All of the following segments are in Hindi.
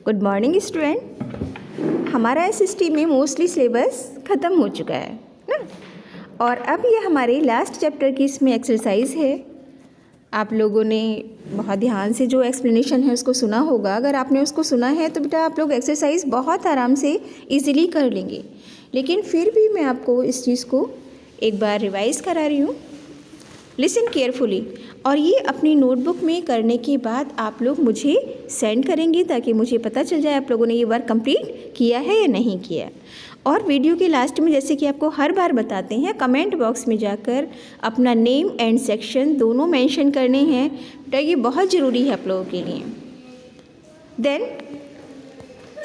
Good morning student. हमारा एसएसटी में मोस्टली सिलेबस ख़त्म हो चुका है ना, और अब ये हमारे लास्ट चैप्टर की इसमें एक्सरसाइज है। आप लोगों ने बहुत ध्यान से जो एक्सप्लेनेशन है उसको सुना होगा। अगर आपने उसको सुना है तो बेटा आप लोग एक्सरसाइज बहुत आराम से इजीली कर लेंगे, लेकिन फिर भी मैं आपको इस चीज़ को एक बार रिवाइज करा रही हूँ। लिसन केयरफुली, और ये अपनी नोटबुक में करने के बाद आप लोग मुझे सेंड करेंगे ताकि मुझे पता चल जाए आप लोगों ने ये वर्क कंप्लीट किया है या नहीं किया। और वीडियो के लास्ट में जैसे कि आपको हर बार बताते हैं, कमेंट बॉक्स में जाकर अपना नेम एंड सेक्शन दोनों मेंशन करने हैं बेटा, ये बहुत ज़रूरी है आप लोगों के लिए। Then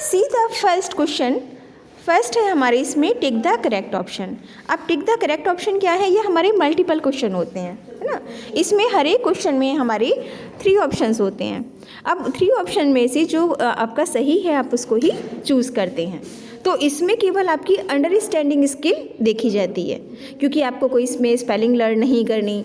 see the first question. First है हमारे इसमें टिक द करेक्ट ऑप्शन। अब टिक द करेक्ट ऑप्शन क्या है? ये हमारे मल्टीपल क्वेश्चन होते हैं, है ना। इसमें हर एक क्वेश्चन में हमारे 3 ऑप्शंस होते हैं। अब 3 ऑप्शन में से जो आपका सही है आप उसको ही चूज़ करते हैं। तो इसमें केवल आपकी अंडरस्टैंडिंग स्किल देखी जाती है, क्योंकि आपको कोई इसमें स्पेलिंग लर्न नहीं करनी,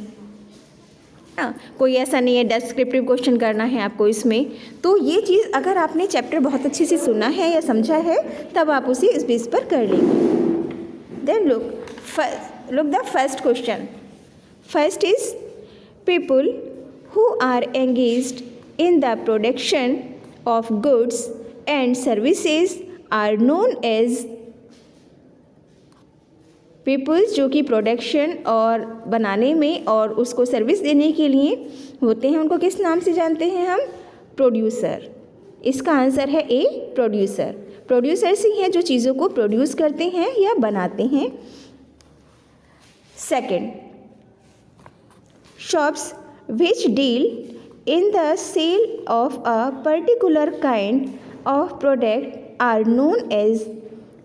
कोई ऐसा नहीं है डिस्क्रिप्टिव क्वेश्चन करना है आपको इसमें। तो ये चीज़ अगर आपने चैप्टर बहुत अच्छे से सुना है या समझा है तब आप उसे इस बेस पर कर लेंगे। Then look the first question. First is people who are engaged in the production of goods and services are known as. Peoples जो कि प्रोडक्शन और बनाने में और उसको सर्विस देने के लिए होते हैं, उनको किस नाम से जानते हैं हम? प्रोड्यूसर। इसका आंसर है ए, प्रोड्यूसर। प्रोड्यूसर्स ही हैं जो चीज़ों को प्रोड्यूस करते हैं या बनाते हैं। Second, shops which deal in the sale of a particular kind of product are known as.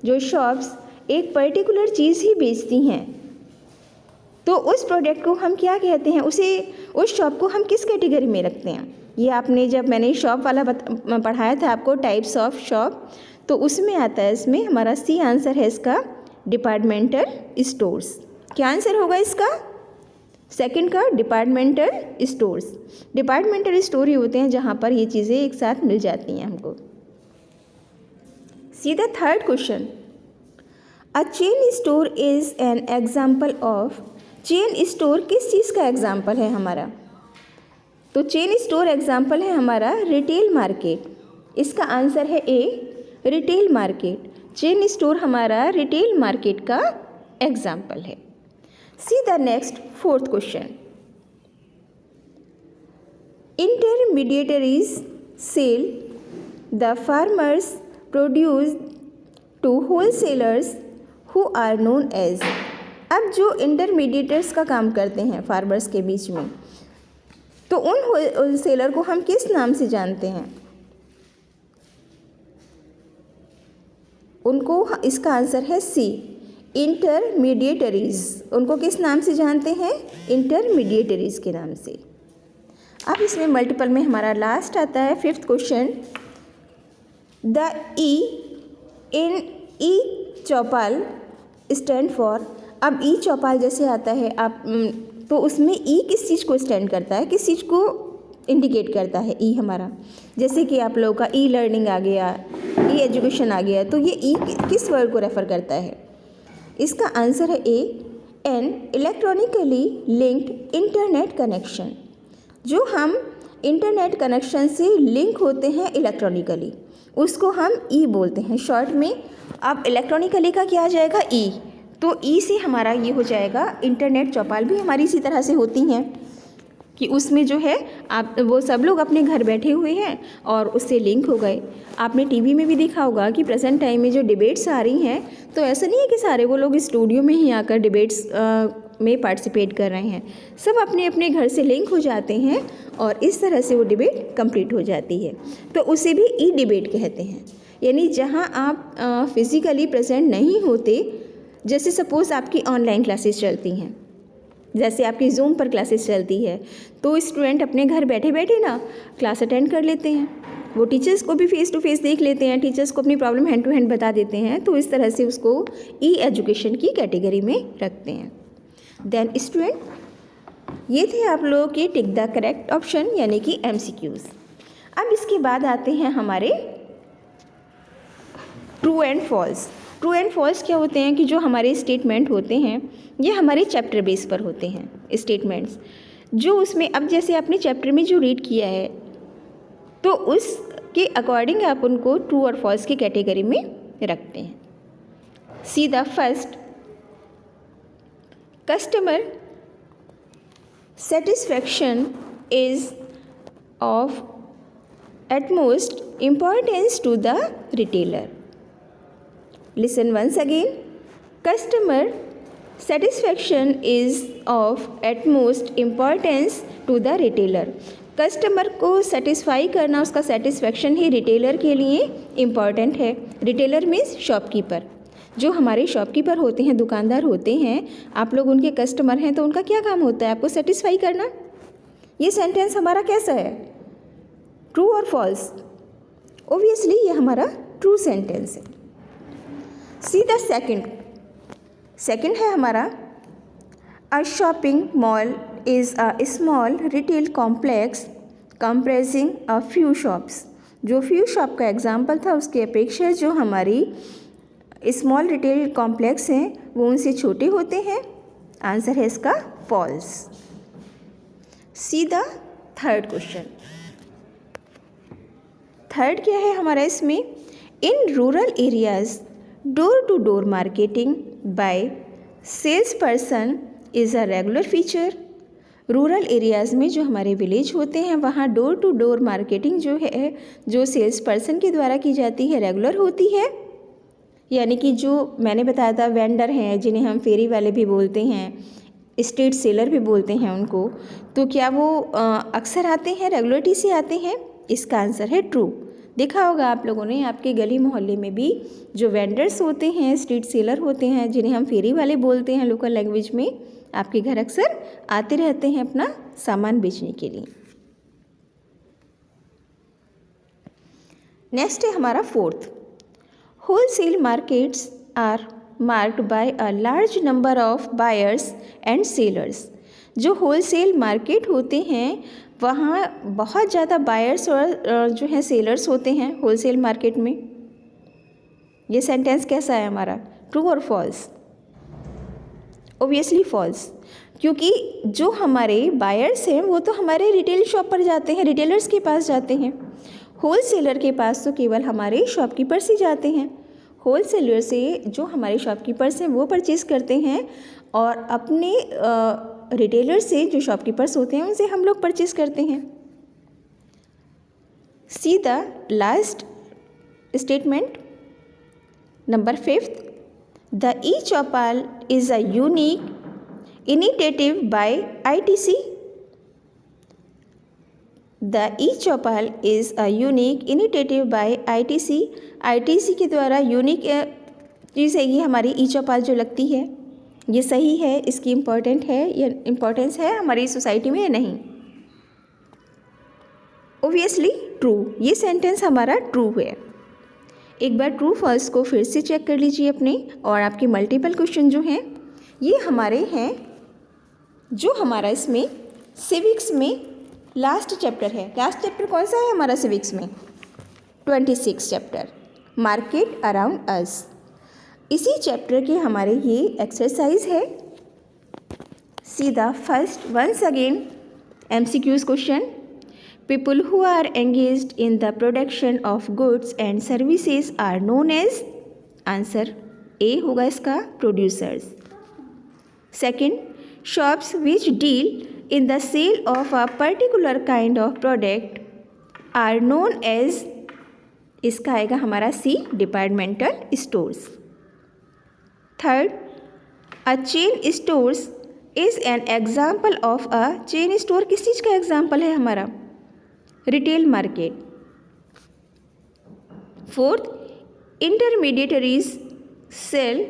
जो शॉप्स एक पर्टिकुलर चीज़ ही बेचती हैं तो उस प्रोडक्ट को हम क्या कहते हैं? उस शॉप को हम किस कैटेगरी में रखते हैं? ये आपने जब मैंने शॉप वाला पढ़ाया था आपको टाइप्स ऑफ शॉप, तो उसमें आता है, इसमें हमारा सी आंसर है इसका, डिपार्टमेंटल स्टोर्स। क्या आंसर होगा इसका? सेकंड का डिपार्टमेंटल स्टोर्स। डिपार्टमेंटल स्टोर ही होते हैं जहाँ पर ये चीज़ें एक साथ मिल जाती हैं हमको। सी the third question. A chain store is an example of. Chain store किस चीज़ का एग्जाम्पल है हमारा? तो चेन स्टोर एग्जाम्पल है हमारा रिटेल मार्केट। इसका आंसर है A, retail market. Chain store हमारा रिटेल मार्केट का एग्जाम्पल है। See the next fourth question. Intermediaries sell the farmers produce to wholesalers who are known as. अब जो इंटरमीडिएटर्स का काम करते हैं फार्मर्स के बीच में, तो उन होलसेलर को हम किस नाम से जानते हैं? उनको, इसका आंसर है सी, इंटरमीडिएटरीज। उनको किस नाम से जानते हैं? इंटरमीडिएटरीज के नाम से। अब इसमें मल्टीपल में हमारा लास्ट आता है fifth question. The E in E Chaupal stand for. अब ई चौपाल जैसे आता है आप, तो उसमें ई किस चीज़ को स्टैंड करता है, किस चीज़ को इंडिकेट करता है? ई हमारा, जैसे कि आप लोगों का ई लर्निंग आ गया, ई एजुकेशन आ गया, तो ये ई किस वर्ड को रेफ़र करता है? इसका आंसर है A, an electronically linked internet connection. जो हम इंटरनेट कनेक्शन से लिंक होते हैं इलेक्ट्रॉनिकली, उसको हम ई बोलते हैं शॉर्ट में। अब इलेक्ट्रॉनिकली का क्या आ जाएगा? ई। तो ई से हमारा ये हो जाएगा, इंटरनेट चौपाल भी हमारी इसी तरह से होती हैं कि उसमें जो है आप वो सब लोग अपने घर बैठे हुए हैं और उससे लिंक हो गए। आपने टीवी में भी देखा होगा कि प्रेजेंट टाइम में जो डिबेट्स आ रही हैं, तो ऐसा नहीं है कि सारे वो लोग स्टूडियो में ही आकर डिबेट्स में पार्टिसिपेट कर रहे हैं। सब अपने अपने घर से लिंक हो जाते हैं और इस तरह से वो डिबेट कंप्लीट हो जाती है। तो उसे भी ई डिबेट कहते हैं, यानी जहाँ आप फिज़िकली प्रेजेंट नहीं होते। जैसे सपोज़ आपकी ऑनलाइन क्लासेस चलती हैं, जैसे आपकी जूम पर क्लासेस चलती है, तो स्टूडेंट अपने घर बैठे बैठे ना क्लास अटेंड कर लेते हैं। वो टीचर्स को भी फेस टू फेस देख लेते हैं, टीचर्स को अपनी प्रॉब्लम हैंड टू हैंड बता देते हैं। तो इस तरह से उसको ई एजुकेशन की कैटेगरी में रखते हैं। देन स्टूडेंट, ये थे आप लोगों के टिक द करेक्ट ऑप्शन यानी कि MCQs। अब इसके बाद आते हैं हमारे true and false. True and false क्या होते हैं कि जो हमारे स्टेटमेंट होते हैं ये हमारे चैप्टर बेस पर होते हैं स्टेटमेंट्स, जो उसमें अब जैसे आपने चैप्टर में जो रीड किया है तो उसके अकॉर्डिंग आप उनको ट्रू और फॉल्स की कैटेगरी में रखते हैं। See the first, customer satisfaction is of utmost importance to the retailer. Listen once again. Customer satisfaction is of utmost importance to the retailer. Customer को सेटिस्फाई करना, उसका सेटिस्फैक्शन ही रिटेलर के लिए इम्पॉर्टेंट है। Retailer means shopkeeper. जो हमारे शॉपकीपर होते हैं, दुकानदार होते हैं, आप लोग उनके कस्टमर हैं तो उनका क्या काम होता है? आपको सेटिस्फाई करना। ये सेंटेंस हमारा कैसा है? ट्रू और फॉल्स? ओबियसली ये हमारा ट्रू सेंटेंस है। सी द सेकंड है हमारा, अ shopping mall is a small retail complex compressing a few shops. जो फ्यू शॉप का एग्जाम्पल था उसके अपेक्षा जो हमारी स्मॉल रिटेल कॉम्प्लेक्स हैं वो उनसे छोटे होते हैं। आंसर है इसका false. See the third question. Third क्या है हमारा इसमें? In rural areas door to door marketing by sales person is a regular feature. Rural areas में जो हमारे विलेज होते हैं वहाँ डोर टू डोर मार्केटिंग जो है, जो सेल्स पर्सन के द्वारा की जाती है, रेगुलर होती है। यानी कि जो मैंने बताया था वेंडर हैं जिन्हें हम फेरी वाले भी बोलते हैं, स्ट्रीट सेलर भी बोलते हैं उनको, तो क्या वो अक्सर आते हैं, रेगुलरिटी से आते हैं? इसका आंसर है ट्रू। देखा होगा आप लोगों ने, आपके गली मोहल्ले में भी जो वेंडर्स होते हैं, स्ट्रीट सेलर होते हैं, जिन्हें हम फेरी वाले बोलते हैं लोकल लैंग्वेज में, आपके घर अक्सर आते रहते हैं अपना सामान बेचने के लिए। नेक्स्ट है हमारा fourth, wholesale markets are marked by a large number of buyers and sellers. जो होलसेल मार्केट होते हैं वहाँ बहुत ज़्यादा बायर्स और जो हैं सेलर्स होते हैं होलसेल मार्केट में। ये सेंटेंस कैसा है हमारा? ट्रू और फॉल्स? ओबियसली फॉल्स, क्योंकि जो हमारे बायर्स हैं वो तो हमारे रिटेल शॉप पर जाते हैं, रिटेलर्स के पास जाते हैं। होलसेलर के पास तो केवल हमारे शॉपकीपर्स ही जाते हैं। होलसेलर से जो हमारे शॉपकीपर्स हैं वो परचेज़ करते हैं और अपने रिटेलर से जो शॉपकीपर्स होते हैं उनसे हम लोग परचेज़ करते हैं। See the last statement, number 5, the e Choupal is a unique initiative by ITC। The e Choupal is a unique initiative by ITC। ITC के द्वारा यूनिक चीज़ है ये हमारी ई-चौपाल जो लगती है, ये सही है, इसकी इम्पोर्टेंट है या इम्पोर्टेंस है हमारी सोसाइटी में या नहीं? Obviously true. ये सेंटेंस हमारा ट्रू है। एक बार ट्रू फॉल्स को फिर से चेक कर लीजिए अपने, और आपके मल्टीपल क्वेश्चन जो हैं ये हमारे हैं, जो हमारा इसमें सिविक्स में लास्ट चैप्टर है। लास्ट चैप्टर कौन सा है हमारा सिविक्स में? 26 चैप्टर, मार्केट अराउंड अस। इसी चैप्टर के हमारे ये एक्सरसाइज है। See the first once again MCQs question. People who are engaged in the production of goods and services are known as. Answer A होगा इसका, producers. Second, shops which deal in the sale of a particular kind of product are known as. इसका आएगा हमारा C, departmental stores. Third, a chain stores is an example of a chain store. किस चीज़ का एग्जाम्पल है हमारा? Retail market. Fourth, intermediaries sell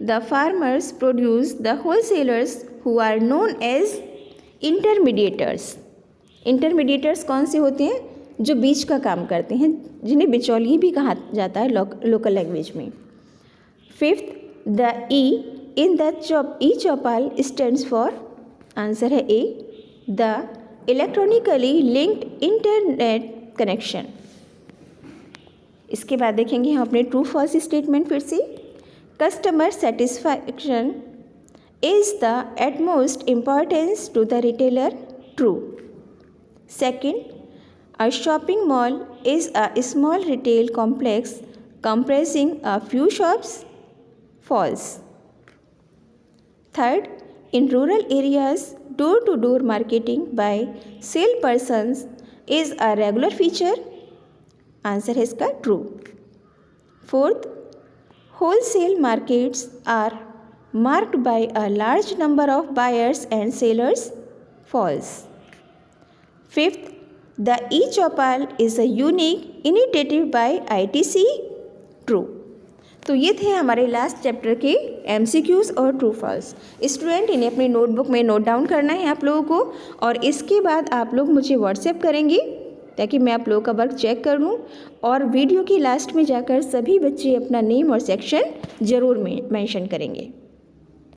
the farmers produce the wholesalers who are known as intermediaries. Intermediaries कौन से होते हैं? जो बीच का काम करते हैं, जिन्हें बिचौलिए भी कहा जाता है लोकल लैंग्वेज में। Fifth, the E in the e Choupal stands for. Answer है A, the electronically linked internet connection. इसके बाद देखेंगे हम अपने ट्रू फॉल्स स्टेटमेंट फिर से। Customer satisfaction is the utmost importance to the retailer, true. Second, a shopping mall is a small retail complex comprising a few shops, false. Third, in rural areas, door-to-door marketing by salespersons is a regular feature, answer है इसका true. Fourth, wholesale markets are marked by a large number of buyers and sellers, false. Fifth, the e-Chopal is a unique initiative by ITC, true. तो ये थे हमारे लास्ट चैप्टर के MCQs और ट्रू फॉल्स। स्टूडेंट इन्हें अपनी नोटबुक में नोट डाउन करना है आप लोगों को, और इसके बाद आप लोग मुझे व्हाट्सएप करेंगे ताकि मैं आप लोगों का वर्क चेक कर लूँ, और वीडियो की लास्ट में जाकर सभी बच्चे अपना नेम और सेक्शन ज़रूर मेंशन करेंगे।